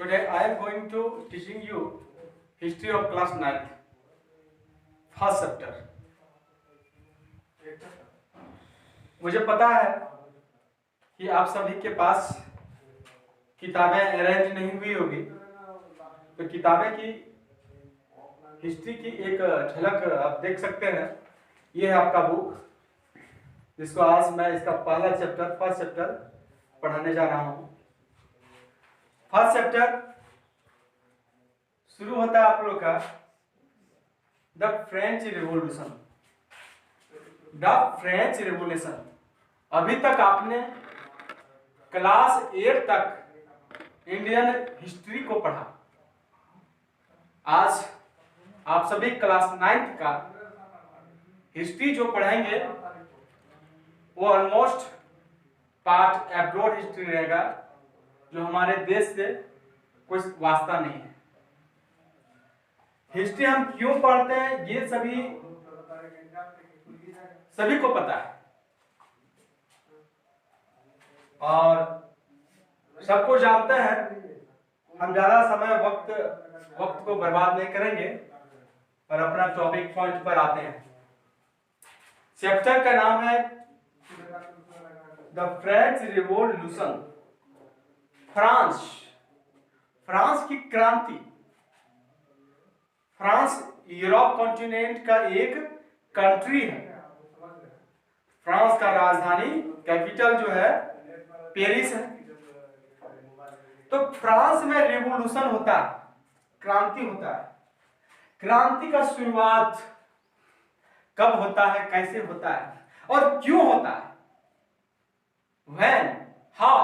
Today I am going to teaching you history of class 9th, first chapter. मुझे पता है कि आप सभी के पास किताबें अरेंज नहीं हुई होगी, तो किताबें की हिस्ट्री की एक झलक आप देख सकते हैं। ये है आपका बुक, जिसको आज मैं इसका पहला चैप्टर फर्स्ट चैप्टर पढ़ाने जा रहा हूँ। फर्स्ट चैप्टर शुरू होता है आप लोग का the French revolution. The French revolution अभी तक आपने क्लास 8 तक इंडियन हिस्ट्री को पढ़ा। आज आप सभी क्लास 9th का हिस्ट्री जो पढ़ेंगे वो ऑलमोस्ट पार्ट एब्रॉड हिस्ट्री रहेगा, जो हमारे देश से कुछ वास्ता नहीं है। हिस्ट्री हम क्यों पढ़ते हैं ये सभी को पता है, और सबको जानते हैं। हम ज्यादा समय वक्त को बर्बाद नहीं करेंगे और अपना टॉपिक पॉइंट पर आते हैं। चैप्टर का नाम है द फ्रेंच रिवॉल्यूशन। फ्रांस की क्रांति। फ्रांस यूरोप कॉन्टिनेंट का एक कंट्री है। फ्रांस का राजधानी कैपिटल जो है पेरिस है। तो फ्रांस में रिवॉल्यूशन होता है, क्रांति होता है। क्रांति का शुरुआत कब होता है, कैसे होता है और क्यों होता है? When, how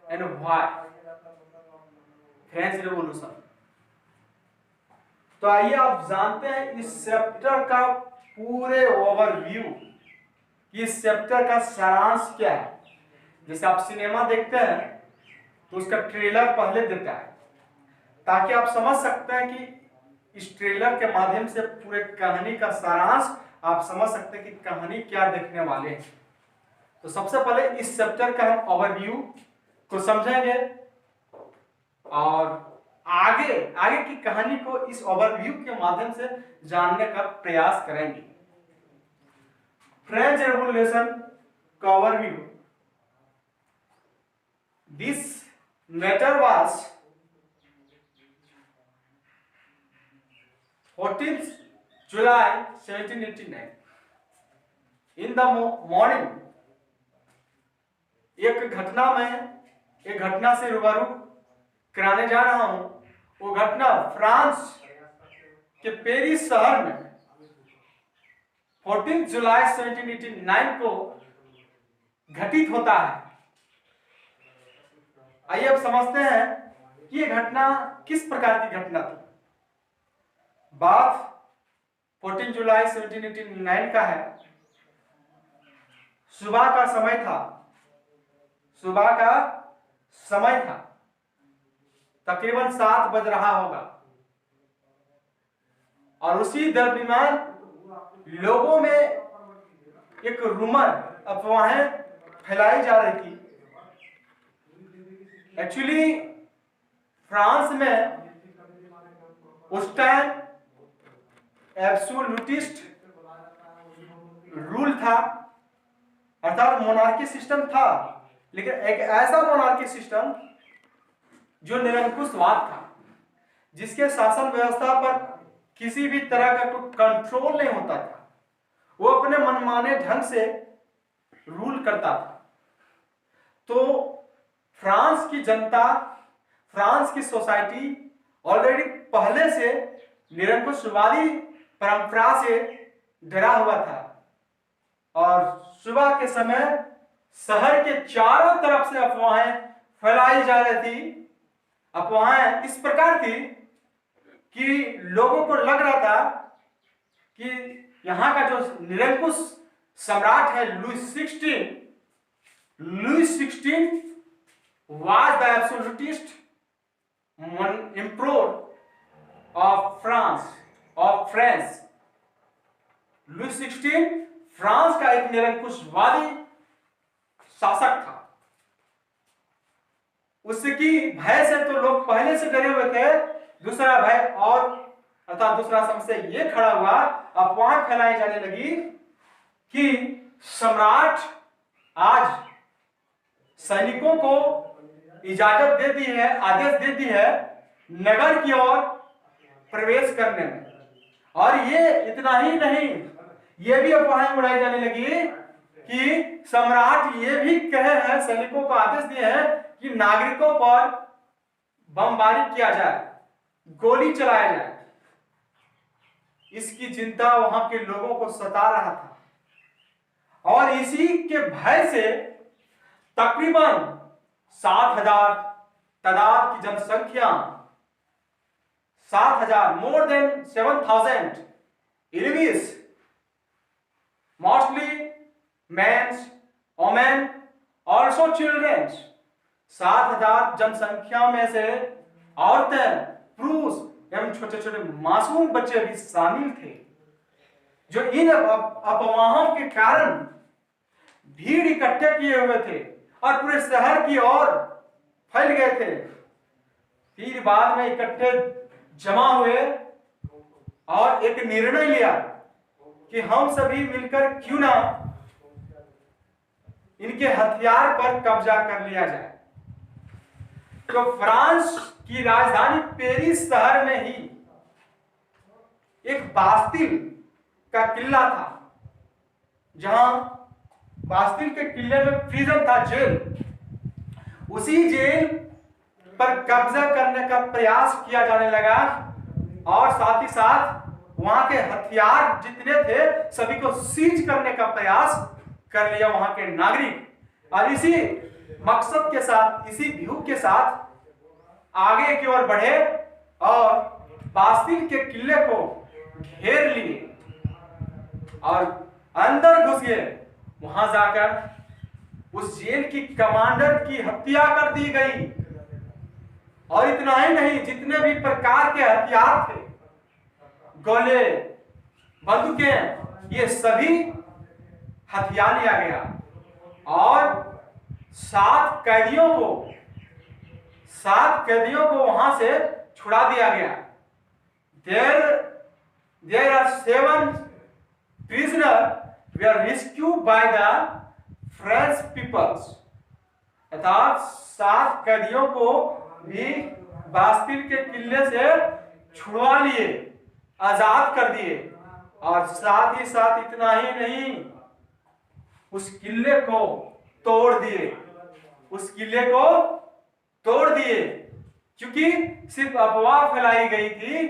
and why? French revolution. तो आइए आप जानते हैं इस चैप्टर का पूरे ओवरव्यू, इस चैप्टर का सारांश क्या है। जैसे आप सिनेमा देखते हैं तो उसका ट्रेलर पहले देता है, ताकि आप समझ सकते हैं कि इस ट्रेलर के माध्यम से पूरे कहानी का सारांश आप समझ सकते हैं कि कहानी क्या देखने वाले हैं। तो सबसे पहले इस चैप्टर का हम ओवरव्यू को समझेंगे और आगे की कहानी को इस ओवरव्यू के माध्यम से जानने का प्रयास करेंगे। फ्रेंच रेवोल्यूशन का overview. This matter was 14th July 1789 in the morning. एक घटना से रूबरू कराने जा रहा हूं। वो घटना फ्रांस के पेरिस शहर में 14 जुलाई 1789 को घटित होता है। आइए अब समझते हैं कि ये घटना किस प्रकार की घटना थी। बात 14 जुलाई 1789 का है। सुबह का समय था। तकरीबन 7 बज रहा होगा, और उसी दरमियान लोगों में एक रूमर, अफवाहें फैलाई जा रही थी। एक्चुअली फ्रांस में उस टाइम एब्सोल्यूटिस्ट रूल था, अर्थात मोनार्की सिस्टम था, लेकिन एक ऐसा मोनार्की सिस्टम जो निरंकुशवाद था, जिसके शासन व्यवस्था पर किसी भी तरह का कोई कंट्रोल नहीं होता था। वो अपने मनमाने ढंग से रूल करता था। तो फ्रांस की जनता, फ्रांस की सोसाइटी ऑलरेडी पहले से निरंकुशवादी परंपरा से डरा हुआ था, और सुबह के समय शहर के चारों तरफ से अफवाहें फैलाई जा रही थी। अफवाहें इस प्रकार थी कि लोगों को लग रहा था कि यहाँ का जो निरंकुश सम्राट है Louis 16 was the absolutist emperor of France. Louis 16 France का एक निरंकुशवादी शासक था। उसकी भय से तो लोग पहले से डरे हुए थे। दूसरा भय और अर्थात दूसरा समस्या ये खड़ा हुआ, अफवाह फैलाई जाने लगी कि सम्राट आज सैनिकों को इजाजत दे दी है, आदेश दे दी है नगर की ओर प्रवेश करने में। और ये इतना ही नहीं, ये भी अफवाहें उड़ाई जाने लगी कि सम्राट ये भी कहे हैं, सैनिकों को आदेश दिए हैं कि नागरिकों पर बमबारी किया जाए, गोली चलाया जाए। इसकी चिंता वहां के लोगों को सता रहा था और इसी के भय से तकरीबन 7,000 तादाद की जनसंख्या, 7,000, more than 7,000 enemies, mostly men, women, also children। 7,000 जनसंख्या में से औरतें, पुरुष एवं छोटे छोटे मासूम बच्चे भी शामिल थे, जो इन अफवाहों के कारण भीड़ इकट्ठे किए हुए थे और पूरे शहर की ओर फैल गए थे। फिर बाद में इकट्ठे जमा हुए और एक निर्णय लिया कि हम सभी मिलकर क्यों ना इनके हथियार पर कब्जा कर लिया जाए। तो फ्रांस की राजधानी पेरिस शहर में ही एक बास्तिल का किला था, जहां बास्तिल के किले में प्रिजन था, जेल। उसी जेल पर कब्जा करने का प्रयास किया जाने लगा और साथ ही साथ वहां के हथियार जितने थे सभी को सीज करने का प्रयास कर लिया वहां के नागरिक। और इसी मकसद के साथ, इसी व्यू के साथ आगे की ओर बढ़े और बास्तिल के किले को घेर लिए और अंदर घुस गए। वहां जाकर उस जेल की कमांडर की हत्या कर दी गई। और इतना ही नहीं, जितने भी प्रकार के हथियार थे, गोले, बंदूकें, ये सभी हथियार लिया गया और 7 कैदियों को वहां से छुड़ा दिया गया। There are 7 prisoners were rescued by the French peoples। अर्थात 7 कैदियों को भी बास्तिल के किले से छुड़वा लिए, आजाद कर दिए। और साथ ही साथ इतना ही नहीं, उस किले को तोड़ दिए, क्योंकि सिर्फ अफवाह फैलाई गई थी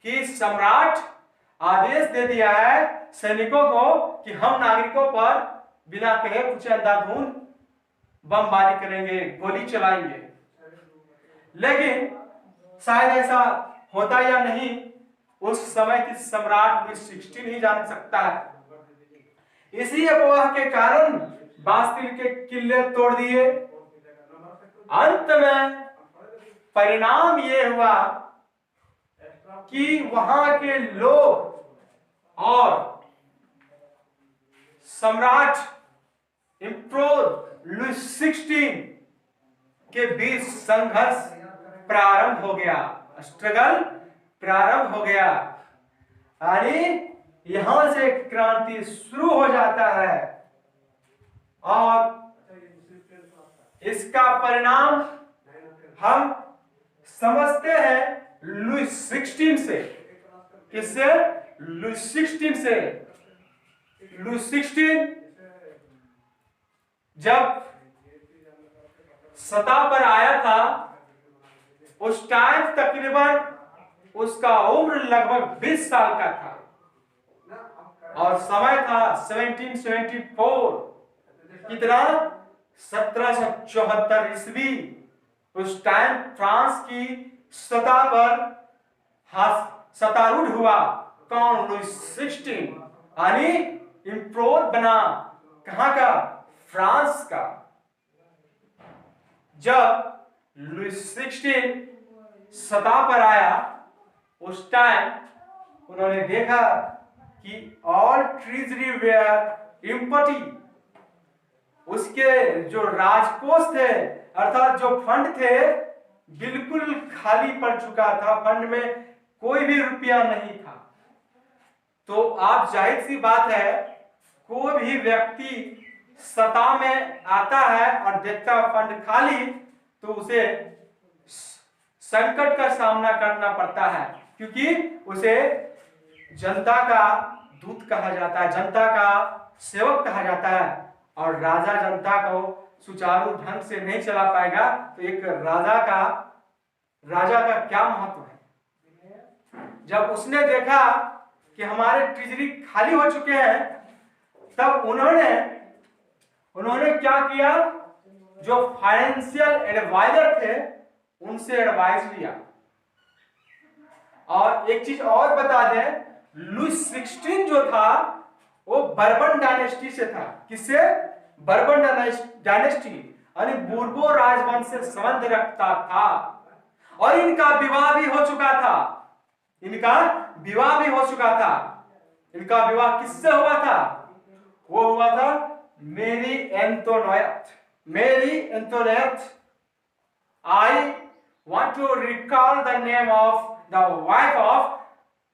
कि सम्राट आदेश दे दिया है सैनिकों को कि हम नागरिकों पर बिना कहे पूछे अंधाधुंध बमबारी करेंगे, गोली चलाएंगे। लेकिन शायद ऐसा होता या नहीं, उस समय की सम्राट लुई 16 ही जान सकता है। इसी अफवाह के कारण बास्तिल के किले तोड़ दिए। अंत में परिणाम ये हुआ कि वहां के लोग और सम्राट इम्प्रोज लुई 16 के बीच संघर्ष प्रारंभ हो गया, स्ट्रगल प्रारंभ हो गया। यानी यहां से क्रांति शुरू हो जाता है और इसका परिणाम हम समझते हैं लुई 16 से। किससे? लुई 16 से। लुई 16 जब सत्ता पर आया था, उस टाइम तकरीबन उसका उम्र लगभग 20 साल का था और समय था 1774। कितना? 1774 ईस्वी। उस टाइम फ्रांस की सत्ता पर सत्तारूढ़ हुआ कौन? लुई 16। यानी इम्प्रोज बना कहां का? फ्रांस का। जब लुई 16 सत्ता पर आया, उस टाइम उन्होंने देखा कि ऑल ट्रेजरी वेयर एम्प्टी। उसके जो राजकोष थे अर्थात जो फंड थे बिल्कुल खाली पड़ चुका था, फंड में कोई भी रुपया नहीं था। तो आप जाहिर सी बात है, कोई भी व्यक्ति सत्ता में आता है और देखता है फंड खाली, तो उसे संकट का सामना करना पड़ता है, क्योंकि उसे जनता का दूत कहा जाता है, जनता का सेवक कहा जाता है। और राजा जनता को सुचारू ढंग से नहीं चला पाएगा, तो एक राजा का क्या महत्व है। जब उसने देखा कि हमारे ट्रेजरी खाली हो चुके हैं, तब उन्होंने क्या किया, जो फाइनेंशियल एडवाइजर थे उनसे एडवाइस लिया। और एक चीज और बता दें, लुईस 16 जो था वो बर्बन डायनेस्टी से था। किससे? बर्बन डायनेस्टी, यानी बूर्बो राजवंश से संबंध रखता था। और इनका विवाह भी हो चुका था, इनका विवाह किससे हुआ था? वो हुआ था मेरी एंटोनियट। I want to recall the name of the wife of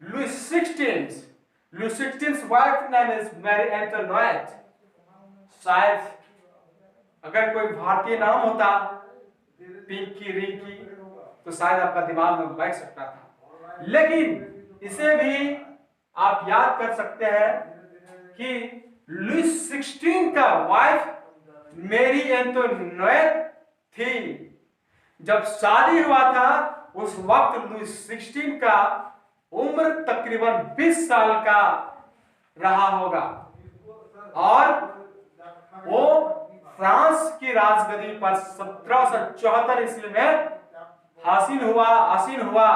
Louis XVI. Louis XVI's wife name is Marie Antoinette. शायद अगर कोई भारतीय नाम होता पिंकी रिंकी, तो शायद आपका दिमाग में बैठ सकता था, लेकिन इसे भी आप याद कर सकते हैं कि लुईस 16 का वाइफ मेरी एंटोनियट थी। जब शादी हुआ था उस वक्त लुईस 16 का उम्र तकरीबन 20 साल का रहा होगा, और वो फ्रांस की राजगद्दी पर 1774 ईस्वी में आसीन हुआ।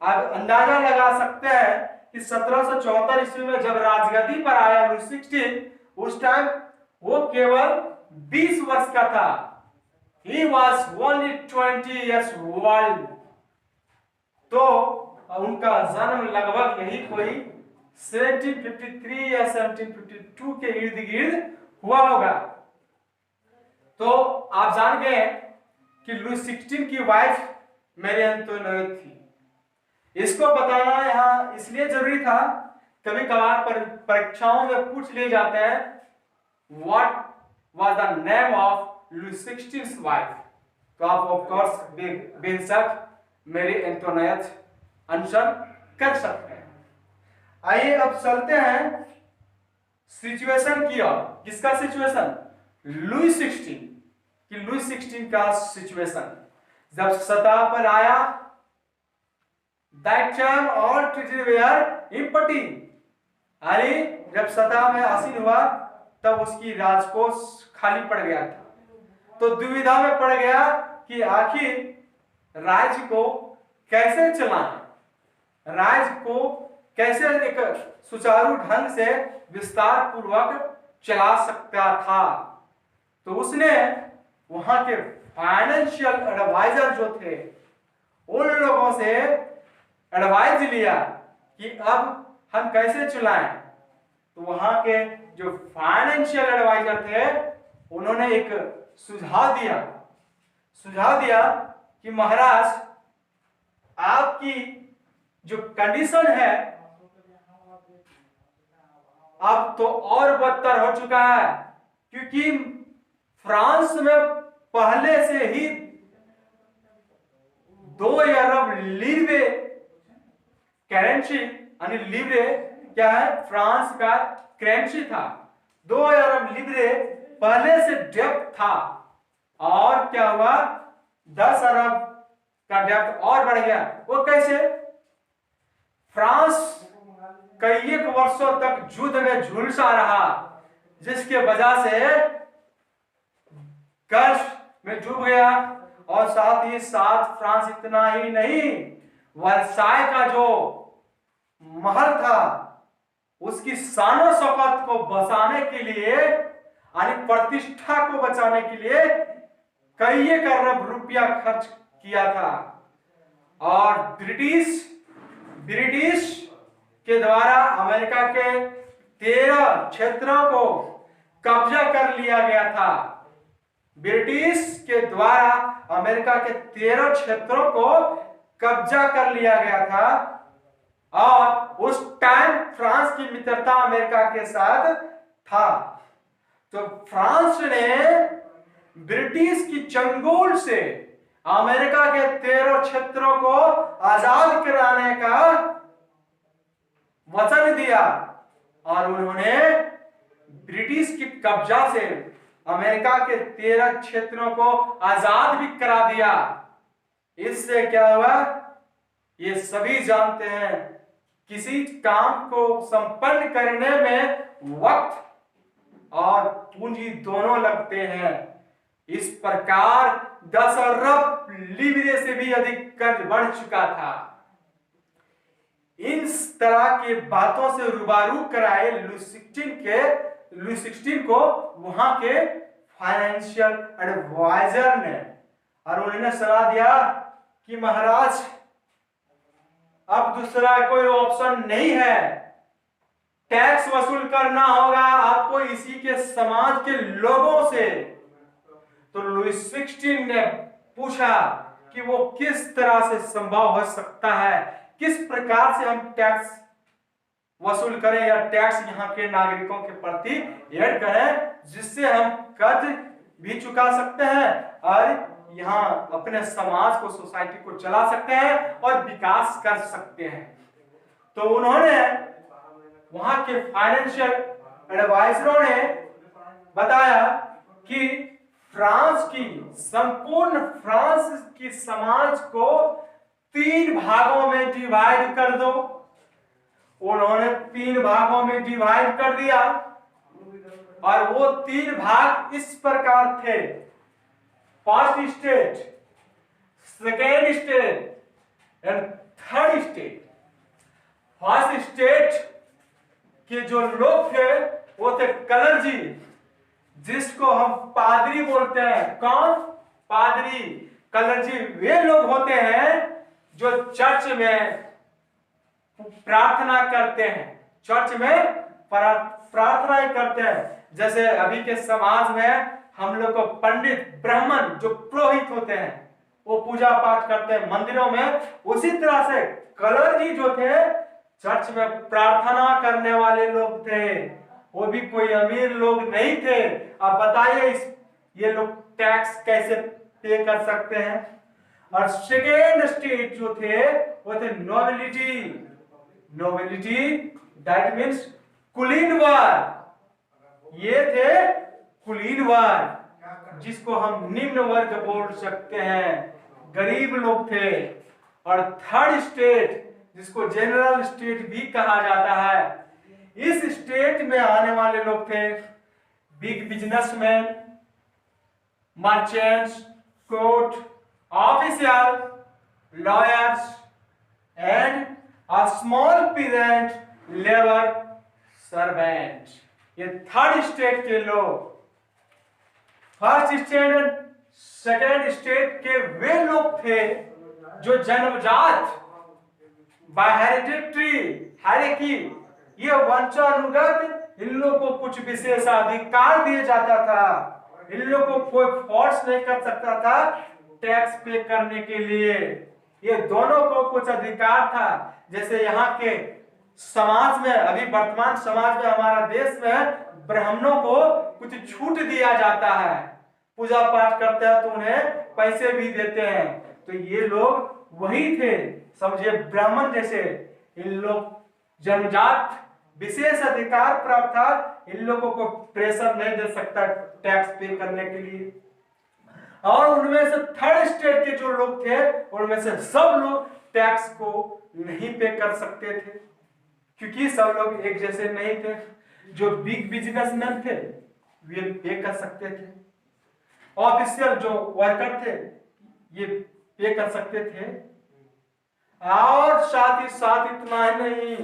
अब अंदाजा लगा सकते हैं कि 1774 ईस्वी में जब राजगद्दी पर आया लुईस 16, उस टाइम वो केवल 20 वर्ष का था। He was only 20 years old। तो उनका जन्म लगभग यही कोई 1753 या 1752 के इर्द गिर्द हुआ होगा। तो आप जान गए कि लुईस 16 की वाइफ मेरी एंटोनियट थी। इसको बताना यहाँ इसलिए जरूरी था, कभी कभार परीक्षाओं में पूछ लिए जाते हैं what was the name of Louis 16 wife, तो आप ऑफ कोर्स बेशक मेरी एंटोनियट आंसर कर सकते हैं। आइए अब चलते हैं सिचुएशन की ओर। किसका सिचुएशन? लुईस 16 कि लुईस 16 का सिचुएशन जब सत्ता पर आया, that time all treasury were empty. अरे जब सत्ता में आसीन हुआ तब उसकी राजकोष खाली पड़ गया था, तो दुविधा में पड़ गया कि आखिर राज्य को कैसे चलाएं, राज्य को कैसे एक सुचारू ढंग से विस्तार पूर्वक चला सकता था। तो उसने वहां के फाइनेंशियल एडवाइजर जो थे उन लोगों से एडवाइस लिया कि अब हम कैसे चलाएं। तो वहां के जो फाइनेंशियल एडवाइजर थे उन्होंने एक सुझाव दिया कि महाराज आपकी जो कंडीशन है अब तो और बदतर हो चुका है, क्योंकि फ्रांस में पहले से ही 2 अरब लीरे करेंसी, यानी लीरे क्या है? फ्रांस का करेंसी था। 2 अरब लीरे पहले से डेप्थ था, और क्या हुआ? 10 अरब का डेप्थ और बढ़ गया। वो कैसे? फ्रांस कई एक वर्षों तक युद्ध में झुलसा रहा, जिसके वजह से कर्ज में डूब गया, और साथ ही साथ फ्रांस इतना ही नहीं, वर्साय का जो महल था उसकी शान शौकत को बचाने के लिए, यानी प्रतिष्ठा को बचाने के लिए कई एक अरब रुपया खर्च किया था। और ब्रिटिश के द्वारा अमेरिका के 13 क्षेत्रों को कब्जा कर लिया गया था। ब्रिटिश के द्वारा अमेरिका के 13 क्षेत्रों को कब्जा कर लिया गया था और उस टाइम फ्रांस की मित्रता अमेरिका के साथ था। तो फ्रांस ने ब्रिटिश की चंगुल से अमेरिका के 13 क्षेत्रों को आजाद कराने का वचन दिया और उन्होंने ब्रिटिश की कब्जा से अमेरिका के 13 क्षेत्रों को आजाद भी करा दिया। इससे क्या हुआ ये सभी जानते हैं, किसी काम को संपन्न करने में वक्त और पूंजी दोनों लगते हैं। इस प्रकार 10 अरब लीबिरे से भी अधिक कर्ज बढ़ चुका था। इस तरह की बातों से रूबरू कराए लुई 16 को वहां के फाइनेंशियल एडवाइजर ने, और उन्होंने सलाह दिया कि महाराज अब दूसरा कोई ऑप्शन नहीं है, टैक्स वसूल करना होगा आपको इसी के समाज के लोगों से। तो लुई 16 ने पूछा कि वो किस तरह से संभव हो सकता है, किस प्रकार से हम टैक्स वसूल करें या टैक्स यहाँ के नागरिकों के प्रति ऐड करें जिससे हम कर्ज भी चुका सकते हैं और यहाँ अपने समाज को, सोसाइटी को चला सकते हैं और विकास कर सकते हैं। तो उन्होंने वहां के फाइनेंशियल एडवाइजरों ने बताया कि संपूर्ण फ्रांस की समाज को 3 भागों में डिवाइड कर दो। उन्होंने 3 भागों में डिवाइड कर दिया और वो 3 भाग इस प्रकार थे: first state, second state and third state. First state के जो लोग थे वो थे कलर्जी, जिसको हम पादरी बोलते हैं। कौन? पादरी। कलर्जी वे लोग होते हैं जो चर्च में प्रार्थना करते हैं, चर्च में प्रार्थना करते हैं। जैसे अभी के समाज में हम लोग को पंडित, ब्राह्मण जो पुरोहित होते हैं वो पूजा पाठ करते हैं मंदिरों में, उसी तरह से कलर्जी जो थे चर्च में प्रार्थना करने वाले लोग थे। वो भी कोई अमीर लोग नहीं थे। अब बताइए ये लोग टैक्स कैसे पे कर सकते हैं? और सेकेंड स्टेट जो थे वो थे नोबिलिटी। नोबिलिटी दैट मीन्स कुलीन वर्ग। ये थे कुलीन वर्ग, जिसको हम निम्न वर्ग बोल सकते हैं, गरीब लोग थे। और थर्ड स्टेट जिसको जनरल स्टेट भी कहा जाता है, इस स्टेट में आने वाले लोग थे big businessman, merchants, court official, lawyers and a small peasant labour servant. ये थर्ड स्टेट के लोग। फर्स्ट स्टेट, सेकेंड स्टेट के वे लोग थे जो जन्मजात, बाय हेरिडिटरी, हायरार्की, ये वंशानुगत इन लोगों को कुछ विशेष अधिकार दिए जाता था। इन लोगों को कोई फोर्स नहीं कर सकता था टैक्स पे करने के लिए। ये दोनों को कुछ अधिकार था। जैसे यहाँ के समाज में, अभी वर्तमान समाज में, हमारा देश में ब्राह्मणों को कुछ छूट दिया जाता है, पूजा पाठ करते हैं तो उन्हें पैसे भी देते हैं। तो ये लोग वही थे, समझिए ब्राह्मण जैसे। इन लोग जन्मजात विशेष अधिकार प्राप्त था, इन लोगों को प्रेशर नहीं दे सकता टैक्स पे करने के लिए। और उनमें से थर्ड स्टेट के जो लोग थे उनमें से सब लोग टैक्स को नहीं पे कर सकते थे, क्योंकि सब लोग एक जैसे नहीं थे। जो बिग बिजनेसमैन थे वे पे कर सकते थे, ऑफिशियल जो वर्कर थे ये पे कर सकते थे। और साथ ही साथ इतना ही नहीं,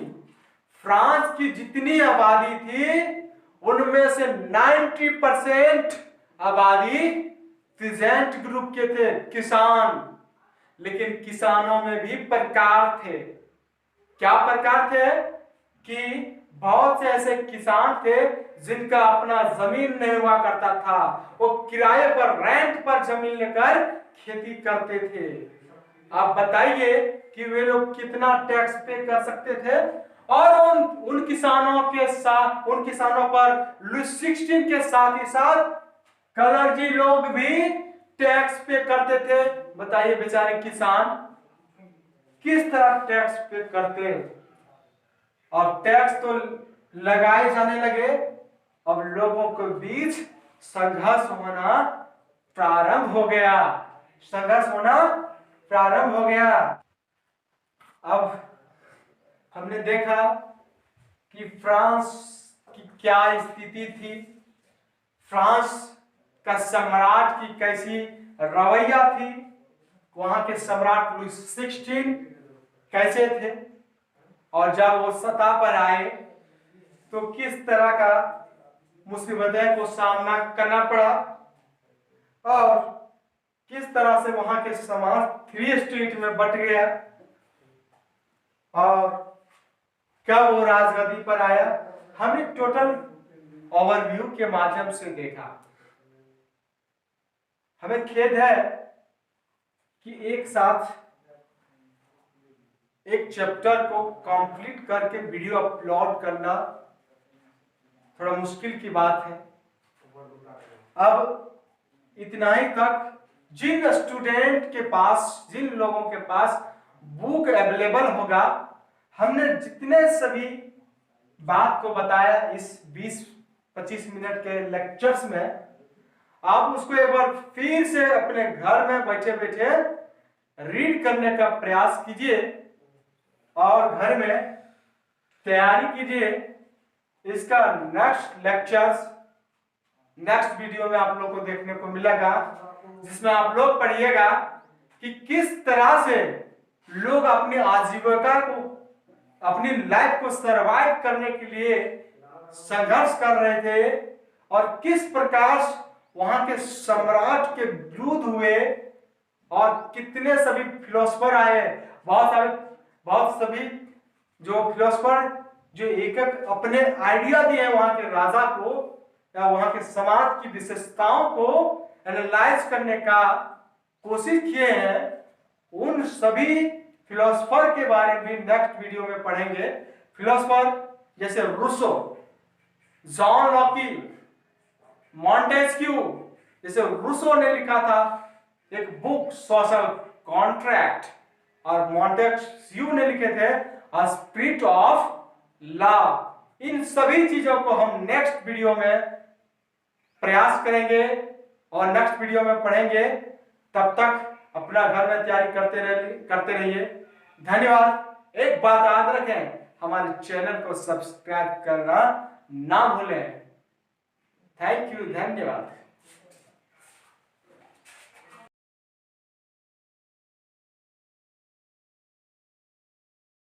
फ्रांस की जितनी आबादी थी उनमें से 90% आबादी पीजेंट ग्रुप के थे, किसान। लेकिन किसानों में भी प्रकार थे। क्या प्रकार थे? कि बहुत से ऐसे किसान थे जिनका अपना जमीन नहीं हुआ करता था, वो किराए पर, रेंट पर जमीन लेकर खेती करते थे। आप बताइए कि वे लोग कितना टैक्स पे कर सकते थे। और उन किसानों के साथ, उन किसानों पर लुईस 16 के साथ ही साथ कलरजी लोग भी टैक्स पे करते थे। बताइए बेचारे किसान किस तरह टैक्स पे करते। अब टैक्स तो लगाए जाने लगे, अब लोगों के बीच संघर्ष होना प्रारंभ हो गया, संघर्ष होना प्रारंभ हो गया। अब हमने देखा कि फ्रांस की क्या स्थिति थी, फ्रांस का सम्राट की कैसी रवैया थी, वहां के सम्राट लुईस 16 कैसे थे, और जब वो सत्ता पर आए तो किस तरह का मुसीबतें को सामना करना पड़ा, और किस तरह से वहां के समाज 3 स्टेट में बट गया, और कब वो राजगद्दी पर आया। हमने टोटल ओवरव्यू के माध्यम से देखा। हमें खेद है कि एक साथ एक चैप्टर को कंप्लीट करके वीडियो अपलोड करना थोड़ा मुश्किल की बात है। अब इतना ही तक, जिन स्टूडेंट के पास, जिन लोगों के पास बुक अवेलेबल होगा, हमने जितने सभी बात को बताया इस 20-25 मिनट के लेक्चर्स में, आप उसको एक बार फिर से अपने घर में बैठे बैठे रीड करने का प्रयास कीजिए और घर में तैयारी कीजिए। इसका नेक्स्ट लेक्चर्स, नेक्स्ट वीडियो में आप लोग को देखने को मिलेगा, जिसमें आप लोग पढ़िएगा कि किस तरह से लोग अपनी आजीविका को, अपनी लाइफ को सरवाइव करने के लिए संघर्ष कर रहे थे, और किस प्रकार वहां के सम्राट के विरुद्ध हुए, और कितने सभी फिलोसफर आए, बहुत सभी जो फिलोसफर जो एक एक अपने आइडिया दिए वहां के राजा को या वहां के समाज की विशेषताओं को एनालाइज करने का कोशिश किए हैं, उन सभी फिलोसफर के बारे में नेक्स्ट वीडियो में पढ़ेंगे। फिलोसफर जैसे रूसो, जॉन लॉकी, मॉन्टेस्क्यू, जैसे रूसो ने लिखा था एक बुक सोशल कॉन्ट्रैक्ट, और मॉन्टेस्क्यू ने लिखे थे अ स्पिरिट ऑफ लव। इन सभी चीजों को हम नेक्स्ट वीडियो में प्रयास करेंगे और नेक्स्ट वीडियो में पढ़ेंगे। तब तक अपना घर में तैयारी करते रहिए। धन्यवाद। एक बात याद रखें, हमारे चैनल को सब्सक्राइब करना ना भूलें। थैंक यू, धन्यवाद।